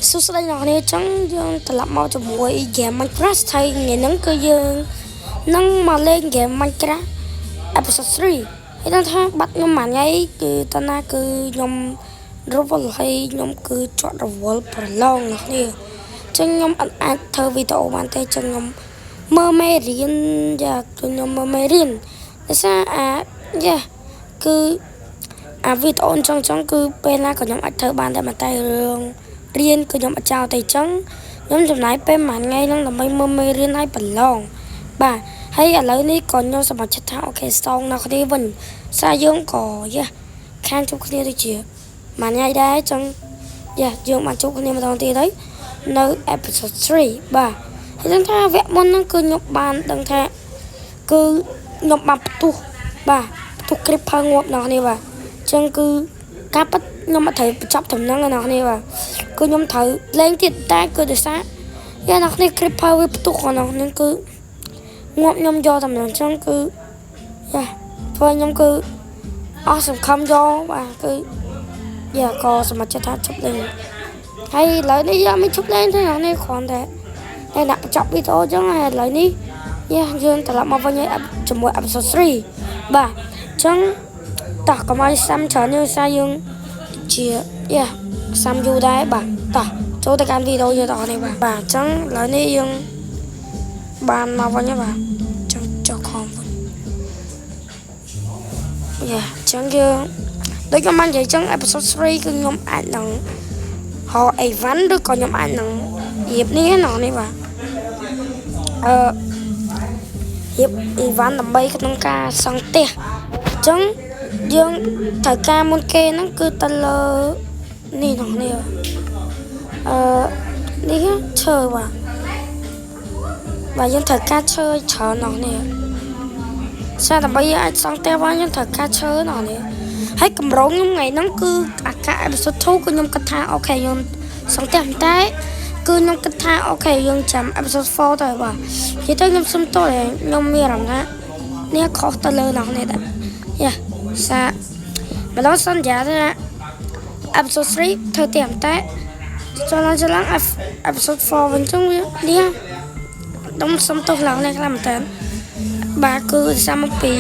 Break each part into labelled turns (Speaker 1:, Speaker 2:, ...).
Speaker 1: សួស្តីអ្នកនាងចឹងយើងត្រឡប់មកជាមួយ game Minecraft ហើយថ្ងៃហ្នឹងគឺយើងនឹងមកលេង game Minecraft episode 3 ហើយដល់ថាបាត់ខ្ញុំមួយថ្ងៃគឺតើណាគឺខ្ញុំរវល់ហើយខ្ញុំគឺជាប់រវល់ប្រឡងអ្នកនាងចឹងខ្ញុំអាចធ្វើវីដេអូបានទេចឹងខ្ញុំមើលមេរៀនយ៉ាខ្ញុំមើលមេរៀនដោយសារគឺវីដេអូអញ្ចឹងគឺពេលណាក៏ខ្ញុំអាចធ្វើបានដែរតែរឿងរៀនគឺខ្ញុំអត់ចោលទេអញ្ចឹងខ្ញុំចំណាយពេលមួយថ្ងៃហ្នឹងដើម្បីមើលមេរៀនឲ្យប្រឡងបាទហើយឥឡូវនេះក៏ខ្ញុំសម្រេចចិត្តថាអូខេស្តងនៅគ្នាវិញសារយើងក៏ខានជួបគ្នាដូចជាមួយថ្ងៃដែរអញ្ចឹងយើងបានជួបគ្នាម្ដងទៀតហើយនៅ episode 3បាទហើយដឹងថាវគ្គមុនហ្នឹងគឺខ្ញុំបានដឹងថាគឺខ្ញុំបានផ្ទុះcreeper ងាប់ដល់គ្នាបាទអញ្ចឹងគឺការប៉ັດខ្ញុំអត់ត្រូវបញ្ចប់ដំណឹងដល់គ្នាបាទគឺខ្ញុំត្រូវលេងទៀតតែគឺដោយសារដល់គ្នា creeper វាផ្ទុះដល់គ្នាគឺងាប់ខ្ញុំយកដំណឹងអញ្ចឹងគឺធ្វើខ្ញុំគឺអស់សង្ឃឹមយកបាទគឺក៏សម្រាប់ចិត្តថាជប់លេងហើយឥឡូវនេះមិនជប់លេងទេអ្នកនេះគ្រាន់តែដាក់បញ្ចប់វីដេអូអញ្ចឹងហើយឥឡូវនេះយើងត្រឡប់មកវិញជាមួយ episode 3បាទអញ្ចឹងតោះកុំឲ្យសាំច្រើនយើងសារយើងជាសាំយូរដែរបាទតោះចូលទៅកាន់វីដេអូយើងតោះនេះបាទអញ្ចឹងឥឡូវនេះយើងបានមកវិញហើយបាទចង់ចុះខំវិញអញ្ចឹងយើងដូចខ្ញុំបាននិយាយអញ្ចឹង episode 3គឺខ្ញុំអាចនឹងហៅអីវ៉ាន់ឬក៏ខ្ញុំអាចនឹងរៀបនេះណោះនេះបាទរៀបអីវ៉ាន់ដើម្បីក្នុងការសង់ផ្ទះអញ្ចឹងយើងត្រូវការមុនគេហ្នឹងគឺទៅលើនេះណោះនេះនេះឈើបាទយើងត្រូវការឈើច្រើនណោះនេះសារដើម្បីយើងអាចសង់ផ្ទះបានយើងត្រូវការឈើណោះនេះហើយកម្រងខ្ញុំថ្ងៃហ្នឹងគឺអាកា episode 2គឺខ្ញុំគិតថាអូខេខ្ញុំសង់ផ្ទះតែគឺខ្ញុំគិតថាអូខេយើងចាំ episode 4ទៅបាទនិយាយទៅខ្ញុំសុំទោសខ្ញុំមានអារម្មណ៍ថានេះខុសទៅលើណោះនេះដែរសារម្ដងសន្យាថា episode 3ធ្វើតែតែចលង episode 4វិញចឹងវានេះខ្ញុំសុំទោសឡើងនេះខ្លាំងមែនតើបាទគឺសារមកពី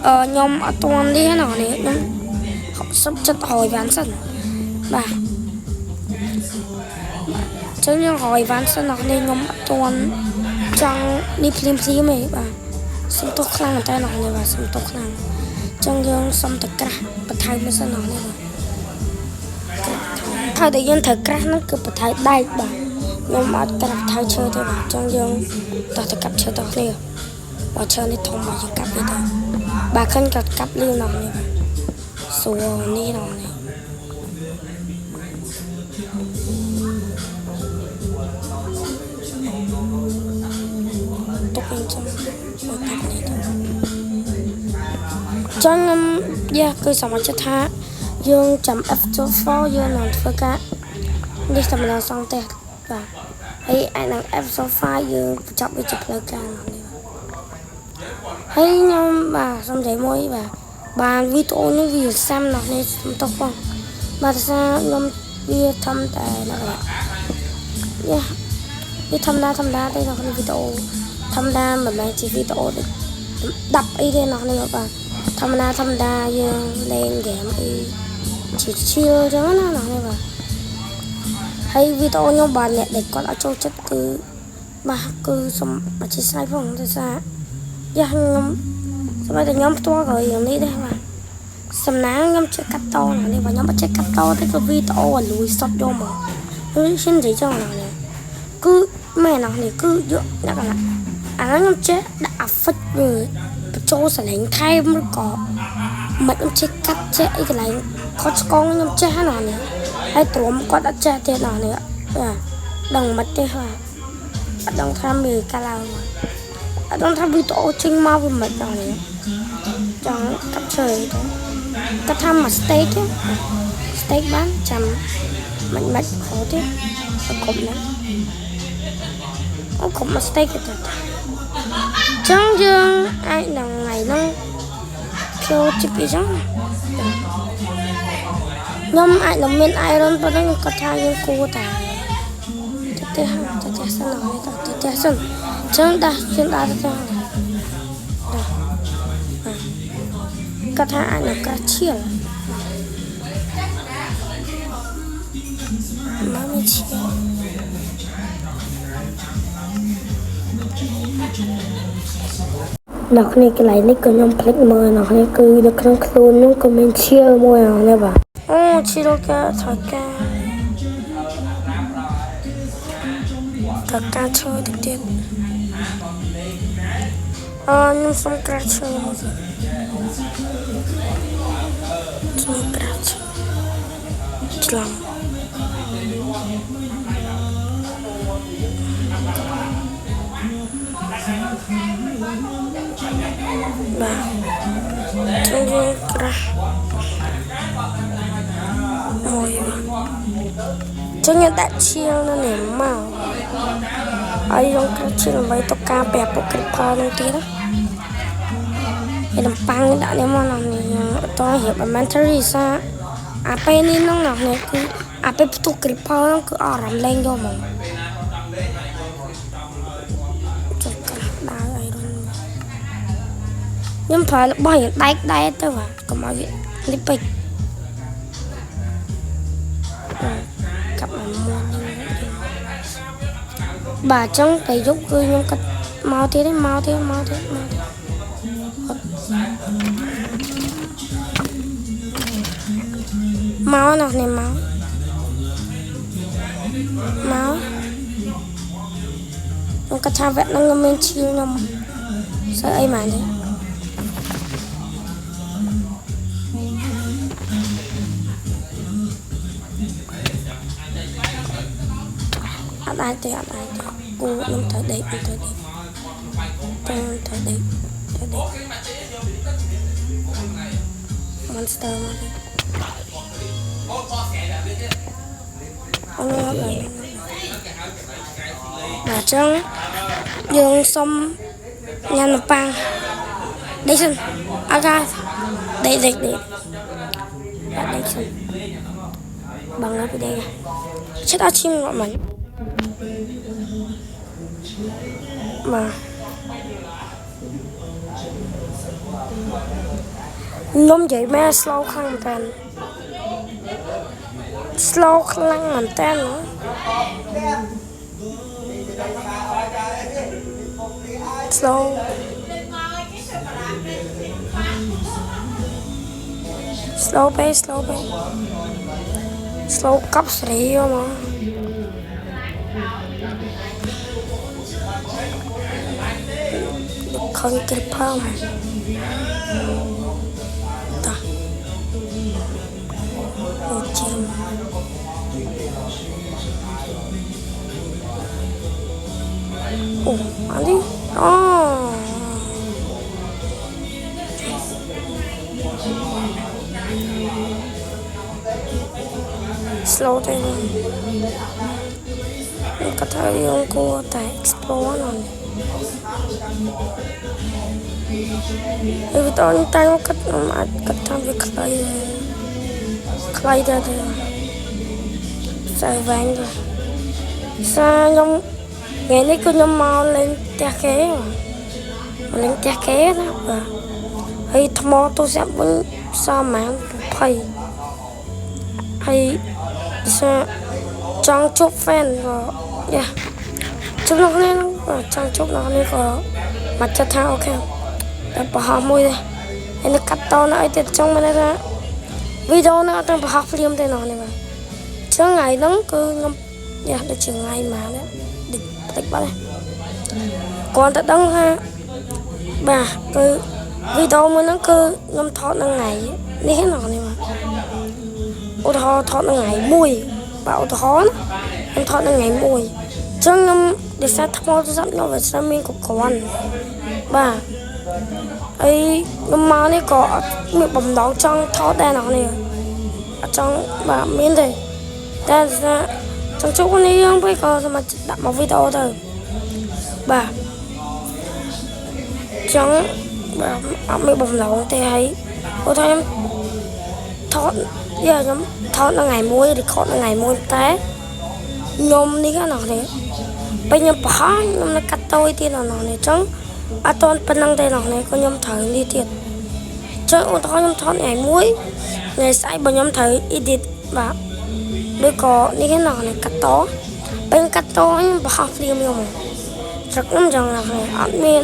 Speaker 1: ខ្ញុំអត់ទាន់នេះណោះនេះខ្ញុំសុំចិត្តហើយបានសិនបាទចឹងខ្ញុំហើយបានសិនណោះនេះខ្ញុំអត់ទាន់ចង់នេះភ្លាមទេបាទសុំទោសខ្លាំងមែនតើណោះនេះបាទសុំទោសខ្លាំងចឹងយើងសុំតែក្រាស់បន្ថែមមួយសិនណោះនេះបាទហើយដែលយើងត្រូវក្រាស់ហ្នឹងគឺបន្ថែមដែកបាទខ្ញុំអត់ក្រាស់ថៅឈើទេបាទចឹងយើងតោះទៅកាប់ឈើតោះនេះបើឈើនេះធំមកយើងកាប់នេះទៅបាទឃើញក៏កាប់លឿនណោះនេះបាទសួរនេះណោះនេះទុកវិញចឹងមកកាប់នេះទៅចឹងគឺសម្រាប់ចិត្តថាយើងចាំ episode 4យើងនឹងធ្វើការនេះតែម្ដងសងផ្ទះបាទហើយឯនៅ episode 5យើងបញ្ចប់វាជាផ្លូវការនេះហើយខ្ញុំបាទសុំនិយាយមួយបាទបានវីដេអូនេះវាសាំណោះនេះសុំទោសផងបាទថាខ្ញុំវាធំតែណាវាធម្មតាទេនៅក្នុងវីដេអូធម្មតាមិនមែនជាវីដេអូដូច10អីទេណោះនេះបាទធម្មតាយើងលេងហ្គេមអីជាឈៀលចឹងណាណោះនេះបាទហើយវីដេអូខ្ញុំបានអ្នកដែលគាត់អត់ចូលចិត្តគឺបាទគឺសូមអធិស្ឋានផងដោយសារខ្ញុំសម្រាប់តែខ្ញុំផ្ទាល់ក៏រឿងនេះដែរបាទសំណាងខ្ញុំចេះកាត់តនេះបាទខ្ញុំអត់ចេះកាត់តទេគឺវីដេអូឲ្យលួយសតយកមកគឺရှင်းនិយាយចឹងណានេះគឺមែនណានេះគឺយកដាក់កន្លះអាខ្ញុំចេះដាក់ effect វាបញ្ចូលសលេងថែមឬក៏មិនខ្ញុំចេះកាត់ចេះអីកន្លែងខុសឆ្គងខ្ញុំចេះណានេះហើយទ្រាំគាត់អត់ចេះទេណានេះបាទដឹងមិនទេបាទអត់ដឹងថាមានកាលឡើងអត់ដឹងថាវីដេអូចេញមកវាមិនដល់នេះចង់កាត់ឈើទៅគាត់ថាមក steak បានចាំមិនខោទេគ្រប់ណាគ្រប់មក steak ទៅចឹងយើងអាចនឹងថ្ងៃហ្នឹងចូលជិះពីចឹងខ្ញុំអាចនឹងមាន iron ប៉ុន្តែខ្ញុំគាត់ថាយើងគួរតែ ទេទៅសិនហើយទៅសិនចឹងដាស់ជឿនដាស់ទៅគាត់ថាអាចនឹងក្រាស់ឈៀលមកមិនឈៀលនៅក្នុងកន្លែងនេះក៏ខ្ញុំភ្លេចមើលនៅនេះគឺនៅក្នុងខ្លួននោះក៏មានឈៀលមួយហ្នឹងបាទអូឈៀលកាថយកាជួយទៅទៀតខ្ញុំសុំក្រាស់ជួយក្រាស់ឆ្លងបាទជួយក្រាស់មួយចឹងខ្ញុំដាក់ឈៀលនៅនេះមកហើយខ្ញុំក្រាស់ឈៀលដើម្បីទៅការប្រាប់ពួកគ្រីផលនឹងទៀតណាឯនំប៉័ងដាក់នេះមកនេះតោះរៀប elementary សាអាពេលនេះហ្នឹងណាគឺអាពេលផ្ទុះគ្រីផលហ្នឹងគឺអរំលែងយកមកចុះក្រាស់ដើរអីរុនខ្ញុំប្រើរបស់យ៉ាងដែកដែរទៅបាទកុំឲ្យវានេះពេកកាប់មកមុនបាទចឹងពេលយប់គឺខ្ញុំកាត់មកទៀតមកនេះមកខ្ញុំកាត់ថាវគ្គហ្នឹងមានឈៀលខ្ញុំស្អីអីមកនេះអត់អាចទេគូខ្ញុំត្រូវដេកMonster មកទេអូនអត់ឡើយបាទចឹងយើងសុំញ៉ាំនំប៉័ងដេកសិនអត់កាដេកបាទដេកសិនបងនៅពីដេកជិតអត់ឈីមមកមិញបាទខ្ញុំនិយាយមែន slow ខ្លាំងមែន slow ខ្លាំងមែនតើslow ពេ slow កប់ស្រីមកខនគ្រីផមតាអូជីមអូអានេះអូslow ទេគាត់ថាយើងគួរតែ explore ហ្នឹងវាតើតែគាត់អាចគាត់ថាវាខ្លីទៅសាវែងទៅសាខ្ញុំថ្ងៃនេះគឺខ្ញុំមកលេងផ្ទះគេណាបាទហើយថ្មទូរស័ព្ទវិញសមហ្មង20ហើយសាចង់ជប់ fan ក៏យ៉ាជប់លោកនេះចង់ជប់លោកនេះក៏មកចិត្តថាអូខេតែប្រហោះមួយទេហើយនឹងកាត់តនៅអីទៀតចង់មិនថាវីដេអូនោះអត់ទៅប្រហោះភ្លាមទេនោះនេះបាទចឹងថ្ងៃហ្នឹងគឺខ្ញុំយ៉ាដូចជាថ្ងៃមកនេះតិចបាត់គាត់តែដឹងថាបាទគឺវីដេអូមួយហ្នឹងគឺខ្ញុំថតនៅថ្ងៃនេះនោះនេះបាទឧទាហរណ៍ថតនៅថ្ងៃ1បាទឧទាហរណ៍ខ្ញុំថតនៅថ្ងៃ1ចឹងខ្ញុំដែលសារថ្មទូរស័ព្ទខ្ញុំវាស្អាតមានគ្រប់គ្រាន់បាទអីខ្ញុំមកនេះក៏អត់មានបំណងចង់ថតដែរណោះនេះអត់ចង់បាទមានទេតែចង់ជួបគ្នាយើងពេលក៏សម្រាប់ដាក់មកវីដេអូទៅបាទចង់បាទអត់មានបំណងទេហើយព្រោះថាខ្ញុំថតខ្ញុំថតនៅថ្ងៃ1 record នៅថ្ងៃ1តែ nhôm đi cái nào này bây giờ bỏ nhôm nó cắt tôi thì nào này trắng à toàn bên năng đây nào này có nhôm thử đi thiệt chứ ô tô nhôm thon này muối này sai bao nhôm thử edit và đôi có đi cái nào này cắt to bên cắt to nhưng bỏ phim nhôm rất lắm rằng là này admin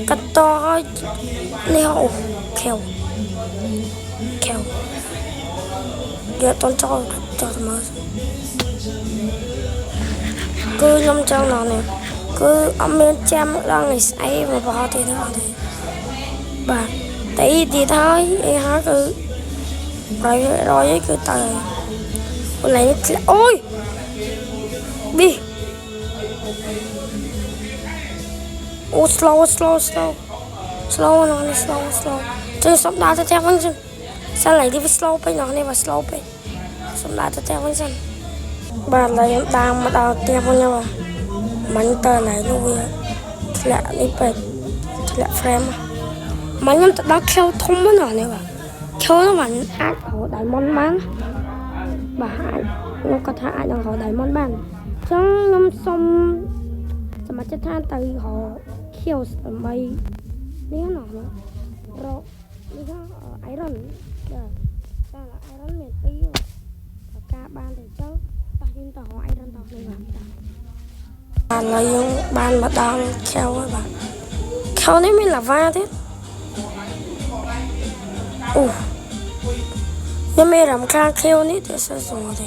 Speaker 1: cắt to đi họ khéo khéo giờ toàn cho mà cứ nhôm trong nào này cứ admin chăm đang ngày say mà bỏ thì nó thì bà tại thì thôi em hỏi cứ rồi cứ tờ con này ôi bi ô slow nó này slow chứ sống đá theo vẫn chân sao lại đi với slow bên nó này và slow bên sống đá theo vẫn chân bà lại đang mà đào theo với nhau mình tờ này luôn lại đi bên lại frame mà nhóm ta đã kêu thông với nó này bà kêu nó vẫn ác họ đại môn bán bà hại nó có thể ai đang họ đại môn bán trong năm xong mà chất than từ họ kêu mày đi nó nữa rồi đi nó iron đó ta là iron mệt tí rồi cả ban để cháu ta nhìn tao họ iron tao này bà là yung ban mà đang kêu á bà kêu đấy mới là va thế nhưng mà làm ca kêu ní thì sao rồi thì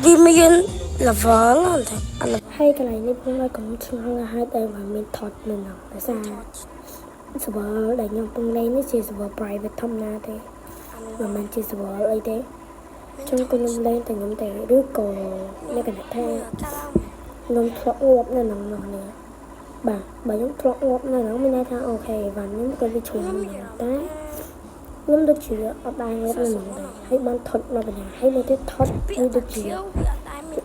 Speaker 1: vì mình là vợ là hay cái này nên cũng là cũng chung là hai tay mà mình thọt mình học tại sao sự vợ đại nhau tung lên nó chỉ sự vợ private thông na thế mà mình chỉ sự vợ ấy thế trong con nhung lên thì nhung để đứa cổ như cái này theo nhung thọt ngộp nên nòng nòng nè bà nhung thọt ngộp nên nó mới nay thang ok và nhung cái đi chung mình đấy nhóm được chỉ ở đây ngốc lên mình hay bán thật mà bây giờ hay mới thấy thật như được chỉ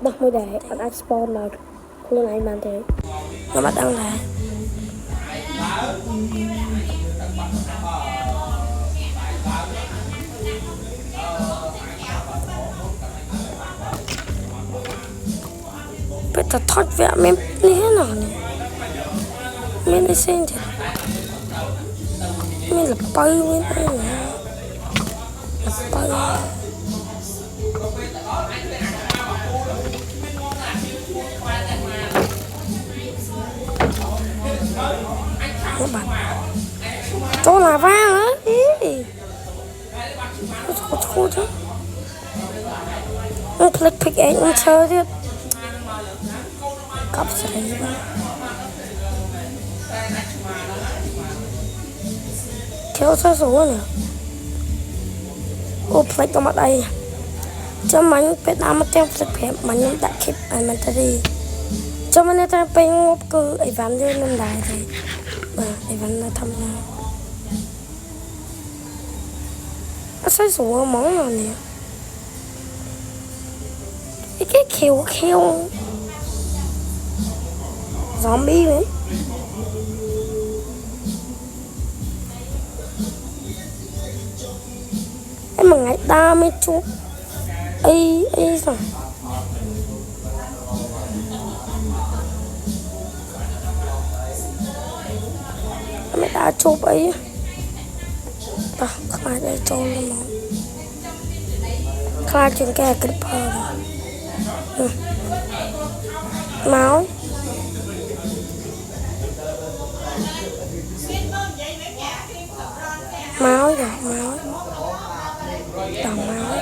Speaker 1: bắt mới để ở đây spawn là luôn này mà thế nó bắt đang là bây giờ thật vẽ mình như thế nào này mình đi xem thì mình là bay với đây nè bay các bạn cho là vang á ý thôi chứ nó click pick anh cũng chơi chứ cặp sấy ba kéo sao số nè ô plek có mặt đây cho mình biết làm một tiếng plek phép mà những đại kịp anh mình ta đi cho mình ta bên ngốc cứ ấy ván lên lên đài thì ấy ván là thăm ra sao số món nào nè cái kêu zombie đấy em mà ngày ta mới chụp ấy rồi mẹ đã chụp ấy khai đây cho nó khai chuyện cái clipper máu rồi máu đào máu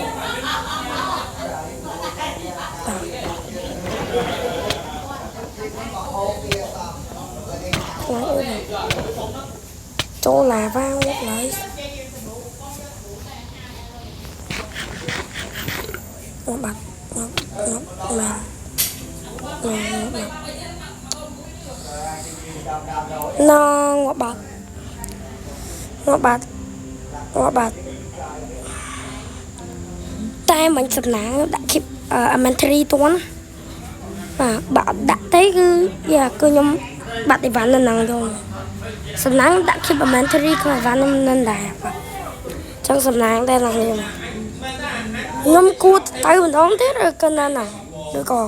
Speaker 1: chỗ là vang một lại nó bật nó ngọt bật tay mình sập nặng đã kịp elementary toán và bạn đã thấy cứ nhóm bạn thì ván lần nào rồi sập nặng đã kịp elementary không phải ván lần đài trong sập nặng đây là gì mà nhóm cua tay mình đóng thế rồi cân nào ឬក៏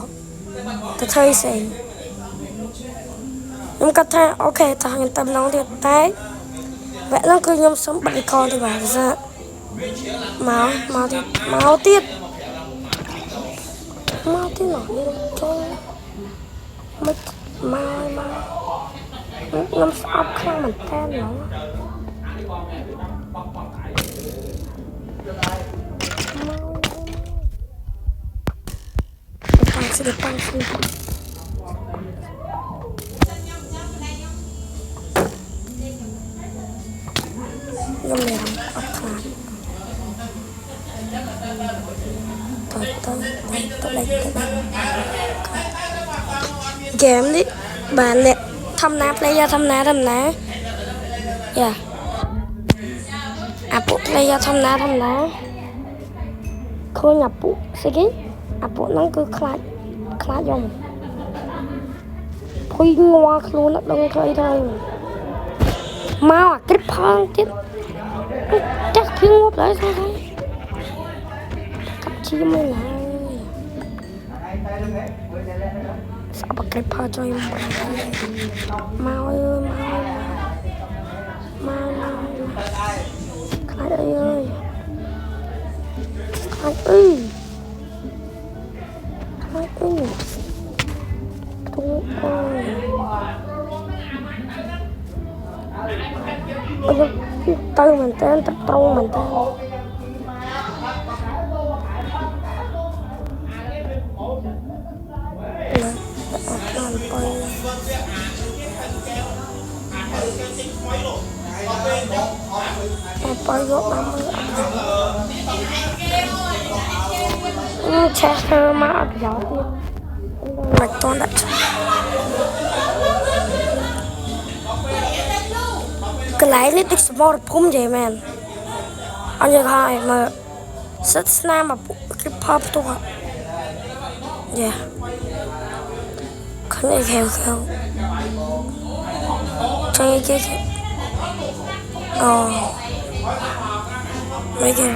Speaker 1: ទៅធ្វើផ្សេងខ្ញុំគាត់ថាអូខេតោះខ្ញុំទៅម្ដងទៀតតែវគ្គហ្នឹងគឺខ្ញុំសុំបិទរីកនទៅបាទភាសាមកទៀតណោះចូលមិនខ្ញុំស្អប់ខ្លាំងមែនតើណោះប៉ាំងស៊ីខ្ញុំមានអត់ខ្លាចទៅเกมនេះបានអ្នកធម្មតា player ធម្មតាយ៉ាអាពួក player ធម្មតាឃើញអាពួកស្អីគេអាពួកហ្នឹងគឺខ្លាចខ្ញុំភុយងល់ខ្លួនអត់ដឹងធ្វើអីទៅមកអាគ្រីបផងទៀតចាស់ភៀងងាប់ហើយកាប់ជាមើលហើយស្អប់អាគ្រីបផងជួយមកអើយមកខ្លាចអីអើយខ្លាចអីទូអើយទៅមែនតើទឹកត្រង់មែនតើไปยกมาแชร์เธอมาอัดยาวទៀតមិនតន់ដាក់កន្លែងនេះទឹកសមរភូមិនិយាយមែនអញ្ចឹងហើយមើលសិតស្នាមមកគេផបផ្ទុះយ៉ាគ្នាខែចឹងគេអូmấy cái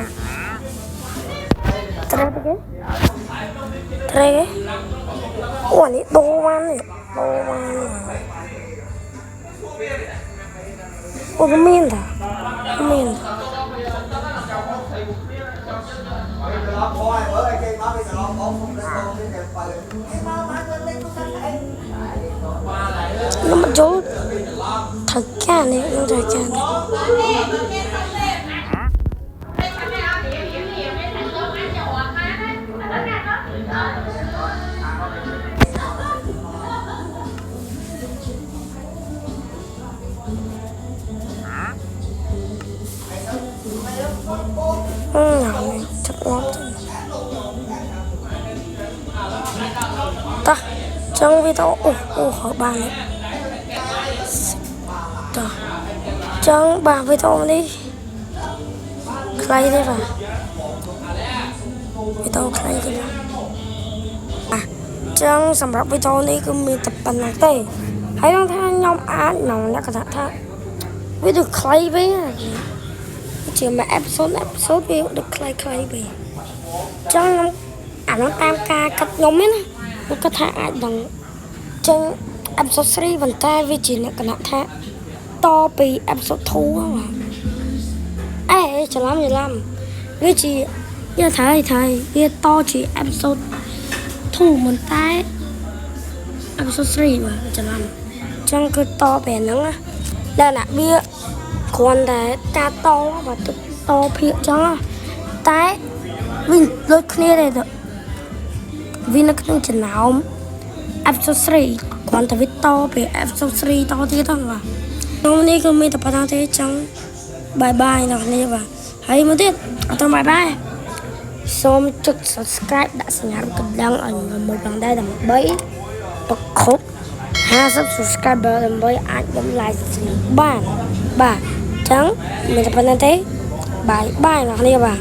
Speaker 1: tre ủa này đồ man ủa cái miên ta nó mà chỗ thật ca này chắc lắm ta trong video hỏi bàn đấy trong bà video đi clay đi vào video clay đi vào trong sản phẩm video này cứ mình tập bản năng tê hãy đăng thay nhóm án nào đã có thể thay với được clay với chỉ mà episode với được clay về trong nó tam ca cặp nhóm ấy nó có thể đằng trong episode 3 vận tay với chỉ là cái thay to bị episode 2 ấy chờ lắm với chị như thầy với to chỉ episode 2 vận tay episode 3 mà chờ lắm trong cái to bè nắng á đây là bia còn để ta to và to phía cho tái mình lôi kia đây được vì nó không chừng nào episode 3 còn tại vì to về episode 3 to thế thôi mà hôm nay mình tập bắt thế trong bye bye nào này và hãy một tiếp tôi bye bye xong chúc subscribe đã sinh nhật đăng ở một bằng đây là một bẫy bật khúc 50 subscriber ដើម្បីអាចបំ live stream បានបាទអញ្ចឹងមានតែប៉ុណ្្នឹងទេបាយអ្នកគ្នាបាទ